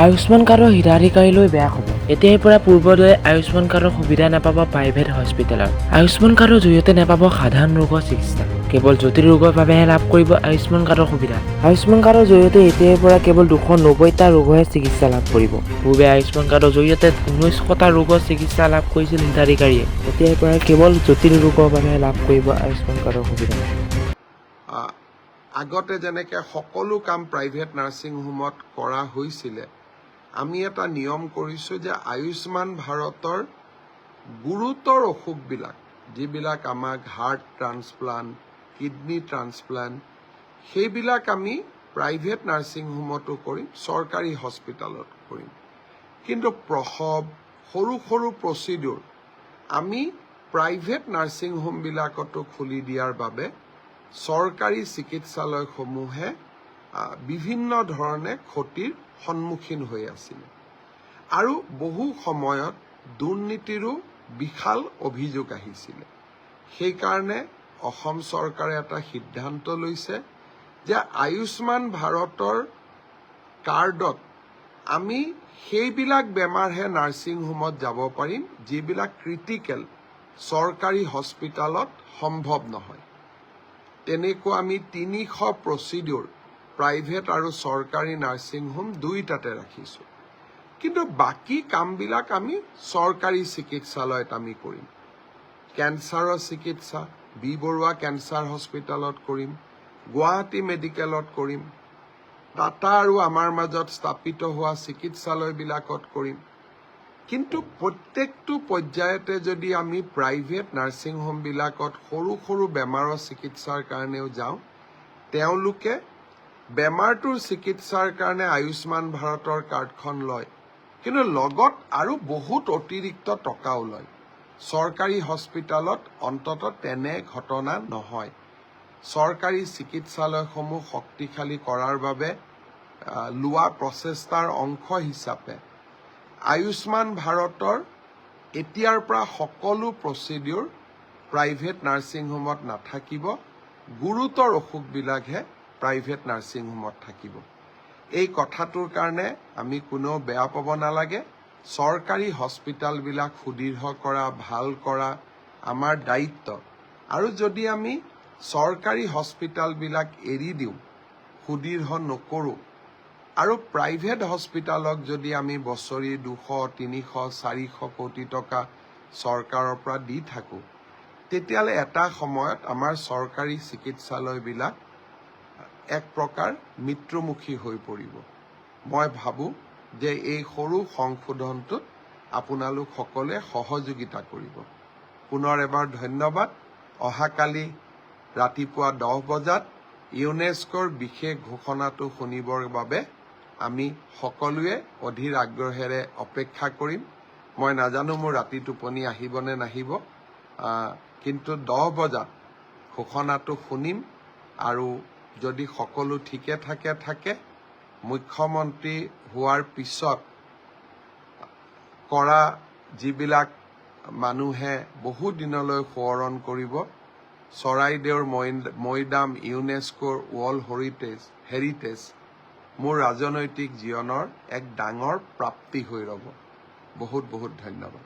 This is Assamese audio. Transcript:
আয়ুষ্মান কাৰ্ডৰ হিতাধিকাৰীলৈ বেয়া খবৰ। এতিয়াৰ পৰা পূৰ্বদৰে আয়ুষ্মান কাৰ্ডৰ সুবিধা নাপাব প্ৰাইভেট হস্পিটেলত। আয়ুষ্মান কাৰ্ডৰ জৰিয়তে নাপাব সাধাৰণ ৰোগৰ চিকিৎসা। কেৱল জটিল ৰোগৰ বাবেহে লাভ কৰিব আয়ুষ্মান কাৰ্ডৰ সুবিধা। আয়ুষ্মান কাৰ্ডৰ জৰিয়তে এতিয়াৰ পৰা কেৱল 290টা ৰোগৰহে চিকিৎসা লাভ কৰিব। পূৰ্বে আয়ুষ্মান কাৰ্ডৰ জৰিয়তে 1900টা ৰোগৰ চিকিৎসা লাভ কৰিছিল হিতাধিকাৰীয়ে। এতিয়াৰ পৰা কেৱল জটিল ৰোগৰ বাবেহে লাভ কৰিব আয়ুষ্মান কাৰ্ডৰ সুবিধা। আগতে যেনেকৈ সকলো কাম প্ৰাইভেট নাৰ্ছিং হোমত কৰা হৈছিলে, আমি এটা নিয়ম কৰিছোঁ যে আয়ুষ্মান ভাৰতৰ গুৰুতৰ অসুখবিলাক, যিবিলাক আমাক হাৰ্ট ট্ৰান্সপ্লাণ্ট, কিডনি ট্ৰান্সপ্লাণ্ট, সেইবিলাক আমি প্ৰাইভেট নাৰ্ছিং হোমতো কৰিম, চৰকাৰী হস্পিটেলত কৰিম। কিন্তু প্ৰসৱ, সৰু সৰু প্ৰচিডিউৰ আমি প্ৰাইভেট নাৰ্ছিং হোমবিলাকতো খুলি দিয়াৰ বাবে চৰকাৰী চিকিৎসালয়সমূহে বিভিন্ন ধৰণে ক্ষতিৰ সন্মুখীন হৈ আছিল আৰু বহু সময়ত দুৰ্নীতিৰো বিশাল অভিযোগ আহিছিল। সেইকাৰণে অসম চৰকাৰে এটা সিদ্ধান্ত লৈছে যে আয়ুষ্মান ভাৰতৰ কাৰ্ডত আমি সেইবিলাক বেমাৰহে নাৰ্ছিং হোমত যাব পাৰিম যিবিলাক ক্ৰিটিকেল, চৰকাৰী হস্পিটেলত সম্ভৱ নহয়। তেনেকুৱা আমি 300 প্ৰচিডিউৰ প্ৰাইভেট আৰু চৰকাৰী নাৰ্ছিং হোম দুয়োটাতে ৰাখিছোঁ। কিন্তু বাকী কামবিলাক আমি চৰকাৰী চিকিৎসালয়ত আমি কৰিম। কেঞ্চাৰৰ চিকিৎসা বি বৰুৱা কেঞ্চাৰ হস্পিটেলত কৰিম, গুৱাহাটী মেডিকেলত কৰিম, টাটা আৰু আমাৰ মাজত স্থাপিত হোৱা চিকিৎসালয়বিলাকত কৰিম। কিন্তু প্ৰত্যেকটো পৰ্যায়তে যদি আমি প্ৰাইভেট নাৰ্ছিং হোমবিলাকত সৰু সৰু বেমাৰৰ চিকিৎসাৰ কাৰণেও যাওঁ, তেওঁলোকে বেমাৰটোৰ চিকিৎসাৰ কাৰণে আয়ুষ্মান ভাৰতৰ কাৰ্ডখন লয়, কিন্তু লগত আৰু বহুত অতিৰিক্ত টকাও লয়। চৰকাৰী হস্পিটেলত অন্ততঃ তেনে ঘটনা নহয়। চৰকাৰী চিকিৎসালয়সমূহ শক্তিশালী কৰাৰ বাবে লোৱা প্ৰচেষ্টাৰ অংশ হিচাপে আয়ুষ্মান ভাৰতৰ এতিয়াৰ পৰা সকলো প্ৰচিডিউৰ প্ৰাইভেট নাৰ্ছিং হোমত নাথাকিব, গুৰুতৰ অসুখবিলাকহে প্ৰাইভেট নাৰ্ছিং হোমত থাকিব। এই কথাটোৰ কাৰণে আমি কোনেও বেয়া পাব নালাগে। চৰকাৰী হস্পিটেলবিলাক সুদৃঢ় কৰা, ভাল কৰা আমাৰ দায়িত্ব। আৰু যদি আমি চৰকাৰী হস্পিটেলবিলাক এৰি দিওঁ, সুদৃঢ় নকৰোঁ, আৰু প্ৰাইভেট হস্পিটেলক যদি আমি বছৰি 200, 300, 400 কোটি টকা চৰকাৰৰ পৰা দি থাকোঁ, তেতিয়াহ'লে এটা সময়ত আমাৰ চৰকাৰী চিকিৎসালয়বিলাক এক প্ৰকাৰ মৃত্যুমুখী হৈ পৰিব। মই ভাবোঁ যে এই সৰু সংশোধনটোত আপোনালোক সকলোৱে সহযোগিতা কৰিব। পুনৰ এবাৰ ধন্যবাদ। অহাকালি ৰাতিপুৱা 10 বজাত ইউনেস্কোৰ বিশেষ ঘোষণাটো শুনিবৰ বাবে আমি সকলোৱে অধীৰ আগ্ৰহেৰে অপেক্ষা কৰিম। মই নাজানো মোৰ ৰাতি টোপনি আহিব নে নাহিব, কিন্তু 10 বজাত ঘোষণাটো শুনিম আৰু যদি সকলো ঠিকে থাকে, মুখ্যমন্ত্ৰী হোৱাৰ পিছত কৰা যিবিলাক মানুহে বহু দিনলৈ সোঁৱৰণ কৰিব, চৰাইদেউৰ মৈদাম ইউনেস্কোৰ ৱৰ্ল্ড হেৰিটেজ মোৰ ৰাজনৈতিক জীৱনৰ এক ডাঙৰ প্ৰাপ্তি হৈ ৰ'ব। বহুত বহুত ধন্যবাদ।